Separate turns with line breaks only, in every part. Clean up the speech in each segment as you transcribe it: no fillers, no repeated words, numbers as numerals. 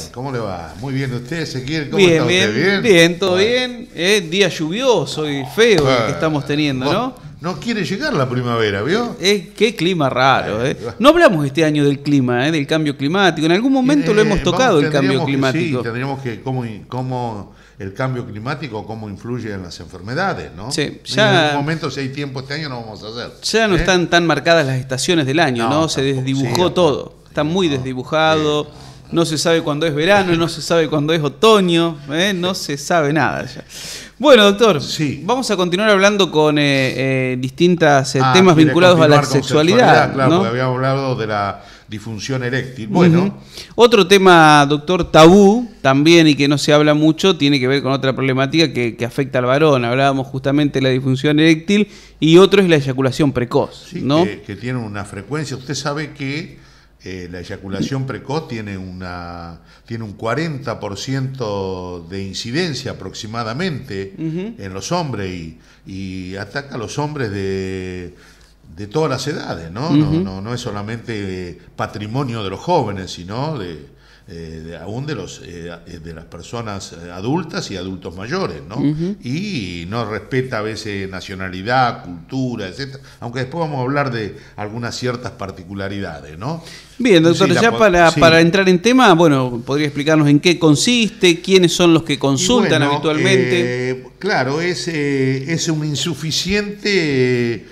días.
¿Cómo le va? Muy bien, ¿usted, Ezequiel? ¿Cómo
Bien,
está usted?
bien, bien, todo bien. Día lluvioso y feo el que estamos teniendo, ¿no?
No quiere llegar la primavera, ¿vio?
Qué clima raro, ¿eh? No hablamos este año del clima, del cambio climático. En algún momento lo hemos tocado, el cambio climático.
Sí, tendríamos que cómo el cambio climático, cómo influye en las enfermedades, ¿no?
Sí,
ya, en algún momento, si hay tiempo este año, no vamos a hacer.
Ya no están tan marcadas las estaciones del año, ¿no? Se desdibujó todo. Está muy desdibujado. No se sabe cuándo es verano, no se sabe cuándo es otoño, no se sabe nada ya. Bueno, doctor, vamos a continuar hablando con distintos temas vinculados a la sexualidad.
Claro,
¿no?
porque habíamos hablado de la disfunción eréctil. Bueno.
Otro tema, doctor, tabú también y que no se habla mucho, tiene que ver con otra problemática que afecta al varón. Hablábamos justamente de la disfunción eréctil y otro es la eyaculación precoz.
Sí,
¿no?
que tiene una frecuencia. Usted sabe que la eyaculación precoz tiene un 40% de incidencia aproximadamente en los hombres y ataca a los hombres de todas las edades, ¿no? No es solamente patrimonio de los jóvenes, sino aún de las personas adultas y adultos mayores, ¿no? Y no respeta a veces nacionalidad, cultura, etcétera, aunque después vamos a hablar de algunas ciertas particularidades, ¿no?
Bien, doctor, para entrar en tema, bueno, ¿podría explicarnos en qué consiste, quiénes son los que consultan habitualmente?
Claro, es un insuficiente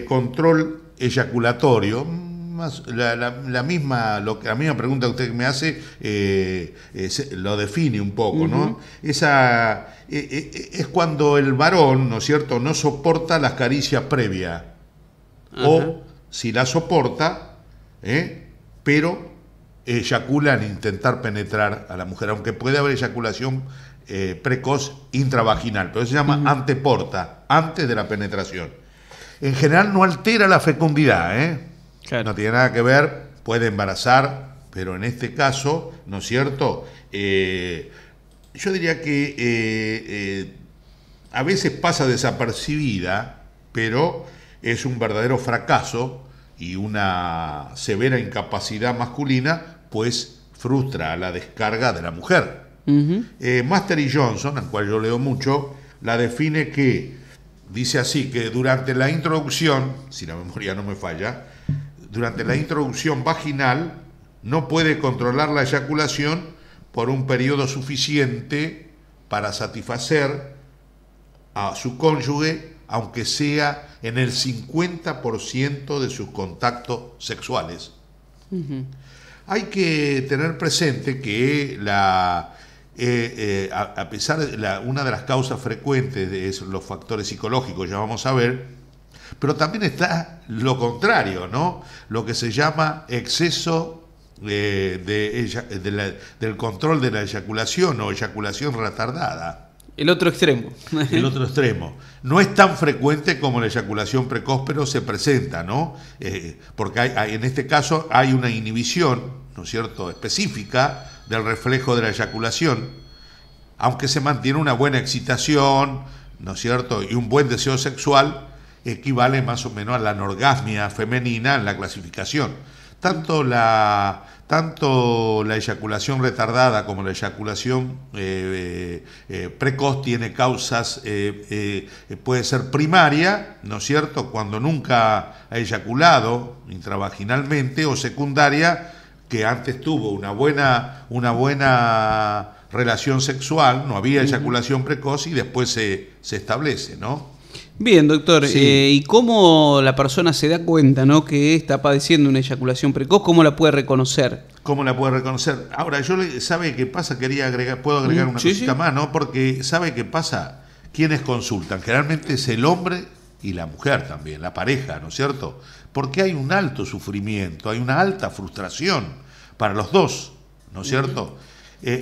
control eyaculatorio. La misma pregunta que usted me hace lo define un poco, ¿no? Es cuando el varón, ¿no es cierto?, no soporta las caricias previas. O si la soporta, pero eyacula al intentar penetrar a la mujer, aunque puede haber eyaculación precoz intravaginal, pero se llama anteporta, antes de la penetración. En general no altera la fecundidad, Claro. No tiene nada que ver, puede embarazar, pero en este caso, ¿no es cierto? Yo diría que a veces pasa desapercibida, pero es un verdadero fracaso y una severa incapacidad masculina, pues frustra la descarga de la mujer. Master y Johnson, al cual yo leo mucho, la define que, dice así, que durante la introducción, si la memoria no me falla, durante la introducción vaginal no puede controlar la eyaculación por un periodo suficiente para satisfacer a su cónyuge, aunque sea en el 50% de sus contactos sexuales. Hay que tener presente que a pesar de una de las causas frecuentes de los factores psicológicos, ya vamos a ver, pero también está lo contrario, ¿no? Lo que se llama exceso del control de la eyaculación o eyaculación retardada.
El otro extremo.
El otro extremo. No es tan frecuente como la eyaculación precoz, pero se presenta, ¿no? Porque en este caso hay una inhibición, ¿no es cierto?, específica del reflejo de la eyaculación, aunque se mantiene una buena excitación, ¿no es cierto?, y un buen deseo sexual, equivale más o menos a la anorgasmia femenina en la clasificación. Tanto la eyaculación retardada como la eyaculación precoz tiene causas, puede ser primaria, ¿no es cierto?, cuando nunca ha eyaculado intravaginalmente, o secundaria, que antes tuvo una buena relación sexual, no había eyaculación precoz y después se establece, ¿no?
Bien, doctor, ¿y cómo la persona se da cuenta, ¿no?, que está padeciendo una eyaculación precoz? ¿Cómo la puede reconocer?
¿Cómo la puede reconocer? Ahora, ¿sabe qué pasa? Puedo agregar una cosita más, ¿no? Porque ¿sabe qué pasa? ¿Quiénes consultan? Generalmente es el hombre y la mujer también, la pareja, ¿no es cierto? Porque hay un alto sufrimiento, hay una alta frustración para los dos, ¿no es cierto?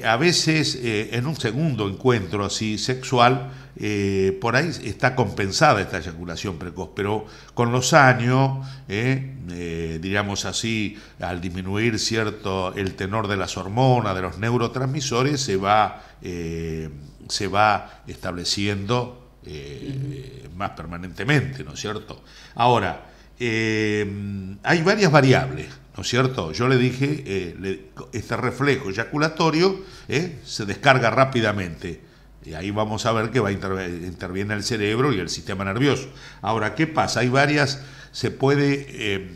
A veces en un segundo encuentro así sexual, por ahí está compensada esta eyaculación precoz, pero con los años, diríamos así, al disminuir el tenor de las hormonas, de los neurotransmisores, se va estableciendo más permanentemente, ¿no es cierto? Ahora, hay varias variables, ¿no es cierto? Yo le dije, este reflejo eyaculatorio se descarga rápidamente. Y ahí vamos a ver que interviene el cerebro y el sistema nervioso. Ahora, ¿qué pasa? Hay varias, se puede,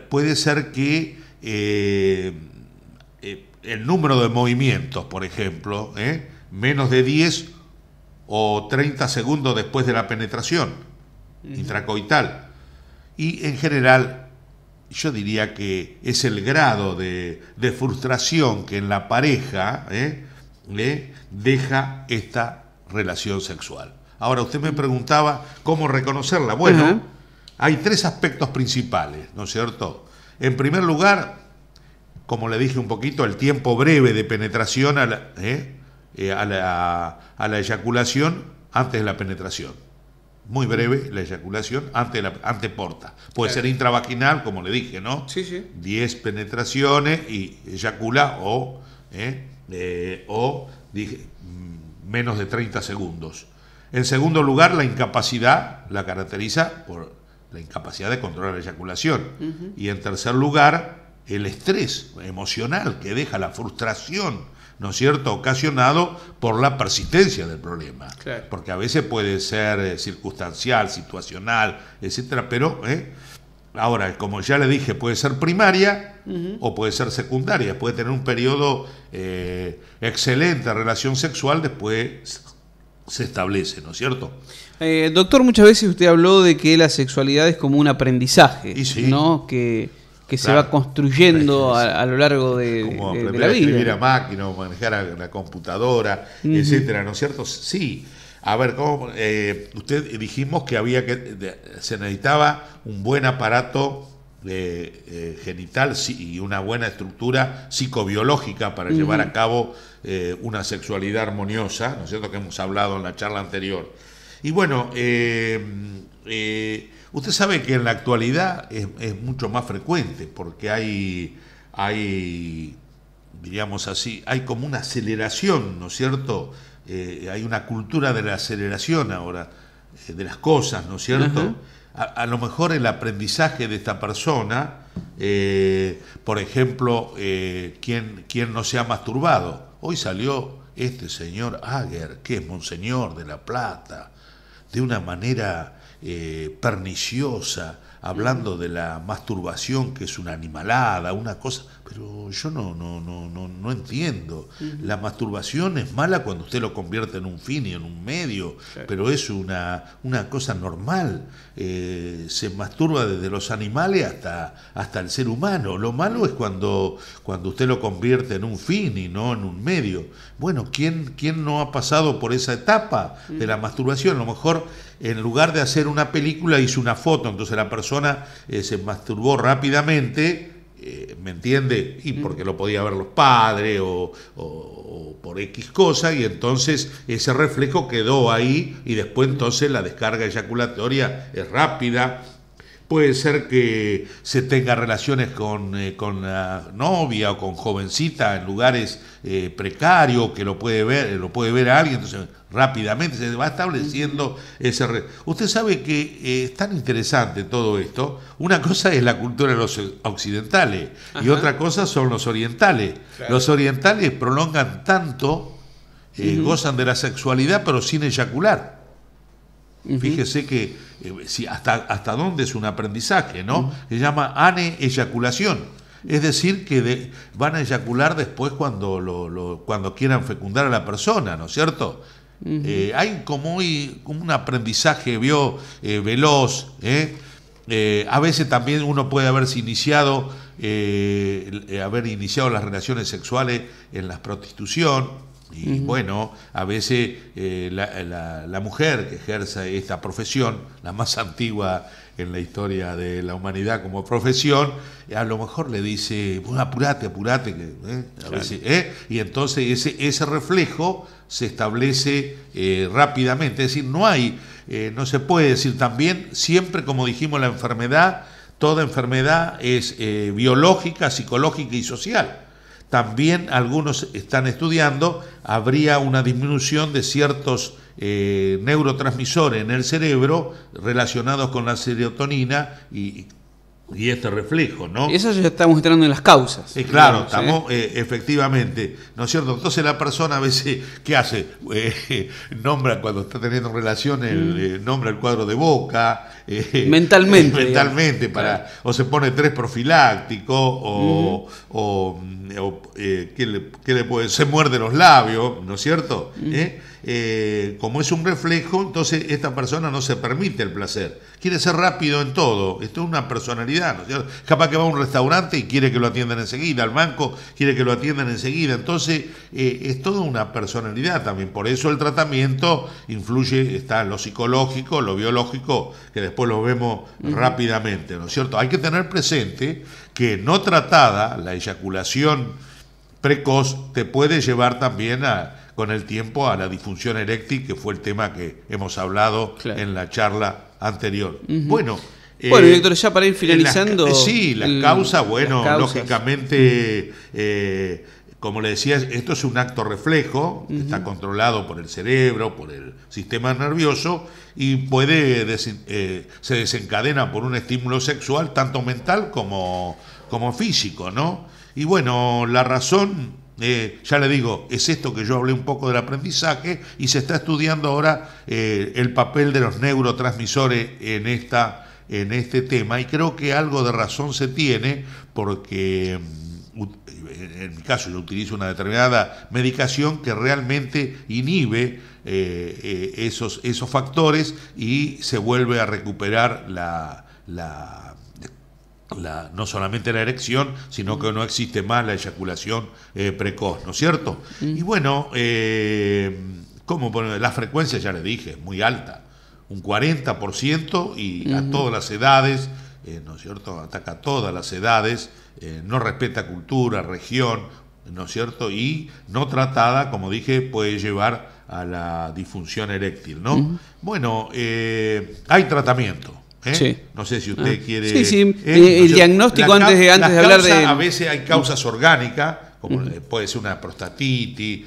puede ser que el número de movimientos, por ejemplo, menos de 10 o 30 segundos después de la penetración intracoital. Y en general, yo diría que es el grado de frustración que en la pareja deja esta relación sexual. Ahora, usted me preguntaba cómo reconocerla. Bueno, hay 3 aspectos principales, ¿no es cierto? En primer lugar, como le dije un poquito, el tiempo breve de penetración a la eyaculación antes de la penetración. Muy breve la eyaculación anteporta. Puede ser intravaginal, como le dije, ¿no?
Sí, sí.
10 penetraciones y eyacula o dije, menos de 30 segundos. En segundo lugar, la incapacidad la caracteriza por la incapacidad de controlar la eyaculación. Y en tercer lugar, el estrés emocional que deja la frustración, ¿no es cierto?, ocasionado por la persistencia del problema.
Claro.
Porque a veces puede ser circunstancial, situacional, etcétera, pero ahora, como ya le dije, puede ser primaria o puede ser secundaria, puede tener un periodo excelente de relación sexual, después se establece, ¿no es cierto?
Doctor, muchas veces usted habló de que la sexualidad es como un aprendizaje,
sí,
¿no? Que se va construyendo a lo largo de la vida.
Escribir a máquina o manejar a la computadora, etcétera, ¿no es cierto? Sí. A ver, usted dijimos que se necesitaba un buen aparato genital y una buena estructura psicobiológica para llevar a cabo una sexualidad armoniosa, ¿no es cierto?, que hemos hablado en la charla anterior. Y bueno, usted sabe que en la actualidad es mucho más frecuente porque hay, diríamos así, hay como una aceleración, ¿no es cierto?, hay una cultura de la aceleración ahora, de las cosas, ¿no es cierto? A lo mejor el aprendizaje de esta persona, por ejemplo, ¿quién no se ha masturbado? Hoy salió este señor Aguer, que es Monseñor de La Plata, de una manera perniciosa, hablando de la masturbación, que es una animalada, una cosa, pero yo no entiendo. La masturbación es mala cuando usted lo convierte en un fin y en un medio, claro, pero es una cosa normal. Se masturba desde los animales hasta el ser humano. Lo malo es cuando usted lo convierte en un fin y no en un medio. Bueno, ¿quién no ha pasado por esa etapa de la masturbación? A lo mejor en lugar de hacer una película hizo una foto, entonces la persona se masturbó rápidamente, ¿me entiende? Y porque lo podía ver los padres o por X cosa, y entonces ese reflejo quedó ahí y después entonces la descarga eyaculatoria es rápida. Puede ser que se tenga relaciones con la novia o con jovencita en lugares precarios, que lo puede ver a alguien, entonces rápidamente se va estableciendo ese... Usted sabe que es tan interesante todo esto. Una cosa es la cultura de los occidentales y otra cosa son los orientales. Claro. Los orientales prolongan tanto, gozan de la sexualidad pero sin eyacular. Fíjese que hasta dónde es un aprendizaje, ¿no? Se llama aneyaculación. Es decir, que van a eyacular después cuando quieran fecundar a la persona, ¿no es cierto? Hay como un aprendizaje veloz. A veces también uno puede haber iniciado las relaciones sexuales en la prostitución. Y bueno, a veces la mujer que ejerce esta profesión, la más antigua en la historia de la humanidad como profesión, a lo mejor le dice, bueno, apurate, a veces, y entonces ese reflejo se establece rápidamente. Es decir, no se puede decir también, siempre como dijimos, toda enfermedad es biológica, psicológica y social. También algunos están estudiando, habría una disminución de ciertos neurotransmisores en el cerebro relacionados con la serotonina y este reflejo, ¿no?
Y eso ya estamos entrando en las causas.
Claro, estamos efectivamente, ¿no es cierto? Entonces la persona a veces, ¿qué hace? Nombra cuando está teniendo relaciones, nombra el cuadro de boca.
Mentalmente.
Claro. O se pone estrés profiláctico, se muerde los labios, ¿no es cierto? Como es un reflejo, entonces esta persona no se permite el placer. Quiere ser rápido en todo. Esto es una personalidad, ¿no es cierto? Capaz que va a un restaurante y quiere que lo atiendan enseguida, al banco quiere que lo atiendan enseguida. Entonces, es toda una personalidad también. Por eso el tratamiento influye, está en lo psicológico, lo biológico, que después lo vemos rápidamente, ¿no es cierto? Hay que tener presente que no tratada, la eyaculación precoz te puede llevar también con el tiempo a la disfunción eréctil, que fue el tema que hemos hablado en la charla anterior. Bueno,
doctor, ya para ir finalizando.
Las causas, lógicamente, como le decía, esto es un acto reflejo, está controlado por el cerebro, por el sistema nervioso, y se desencadena por un estímulo sexual, tanto mental como físico, ¿no? Y bueno, la razón, ya le digo, es esto que yo hablé un poco del aprendizaje, y se está estudiando ahora el papel de los neurotransmisores en este tema, y creo que algo de razón se tiene, porque en mi caso yo utilizo una determinada medicación que realmente inhibe esos factores, y se vuelve a recuperar no solamente la erección, sino que no existe más la eyaculación precoz, ¿no es cierto? Y bueno, la frecuencia, ya le dije, es muy alta, un 40%, y a todas las edades, ¿no es cierto? Ataca a todas las edades, no respeta cultura, región, ¿no es cierto? Y no tratada, como dije, puede llevar a la disfunción eréctil, ¿no? Bueno, hay tratamiento.
Sí.
No sé si usted quiere...
el diagnóstico antes de hablar de...
A veces hay causas orgánicas, como puede ser una prostatitis,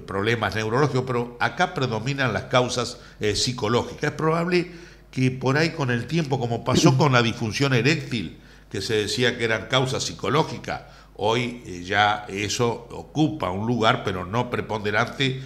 problemas neurológicos, pero acá predominan las causas psicológicas. Es probable que por ahí con el tiempo, como pasó con la disfunción eréctil, que se decía que eran causas psicológicas, hoy ya eso ocupa un lugar, pero no preponderante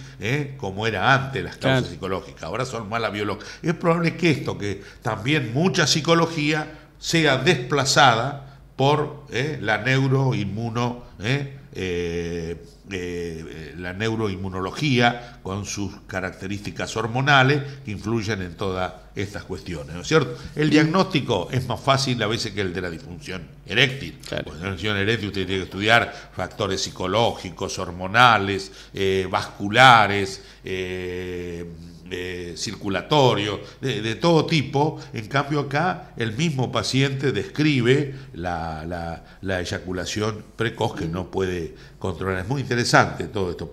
como era antes las causas psicológicas. Ahora son más la biológica. Es probable que también mucha psicología sea desplazada por la neuroinmunología, con sus características hormonales que influyen en todas estas cuestiones, ¿no es cierto? El diagnóstico es más fácil a veces que el de la disfunción eréctil. Claro. Pues en la disfunción eréctil usted tiene que estudiar factores psicológicos, hormonales, vasculares, circulatorios, de todo tipo. En cambio acá el mismo paciente describe la eyaculación precoz que no puede controlar. Es muy interesante todo esto.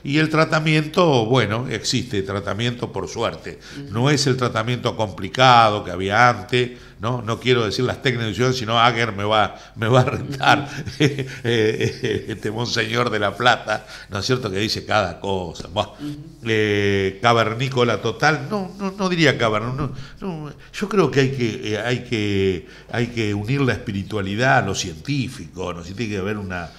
Y el tratamiento, bueno, existe tratamiento por suerte. No es el tratamiento complicado que había antes, no quiero decir las técnicas, sino Ager me va a retar, este monseñor de La Plata, ¿no es cierto?, que dice cada cosa. Cavernícola total, no diría cavernícola, no, yo creo que hay que unir la espiritualidad a lo científico, ¿no? Si tiene que haber una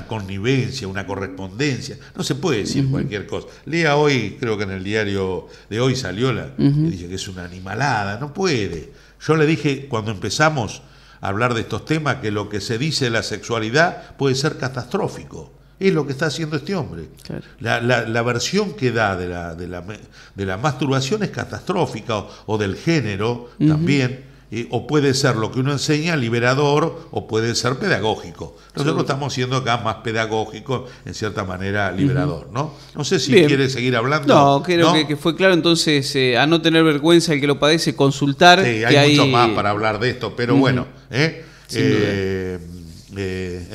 connivencia, una correspondencia, no se puede decir cualquier cosa. Lea hoy, creo que en el diario de hoy salió que dice que es una animalada, no puede. Yo le dije cuando empezamos a hablar de estos temas que lo que se dice de la sexualidad puede ser catastrófico. Es lo que está haciendo este hombre. Claro. La versión que da de la masturbación es catastrófica, o del género también. O puede ser lo que uno enseña, liberador, o puede ser pedagógico. Nosotros estamos siendo acá más pedagógico, en cierta manera liberador, ¿no? No sé si quiere seguir hablando.
No, creo que fue claro. Entonces, a no tener vergüenza el que lo padece, consultar.
Sí, hay mucho más para hablar de esto, pero bueno, en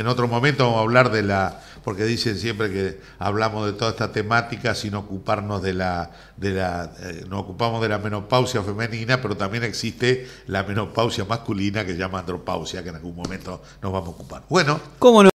otro momento vamos a hablar porque dicen siempre que hablamos de toda esta temática sin ocuparnos nos ocupamos de la menopausia femenina, pero también existe la menopausia masculina, que se llama andropausia, que en algún momento nos vamos a ocupar. Bueno.
¿Cómo no?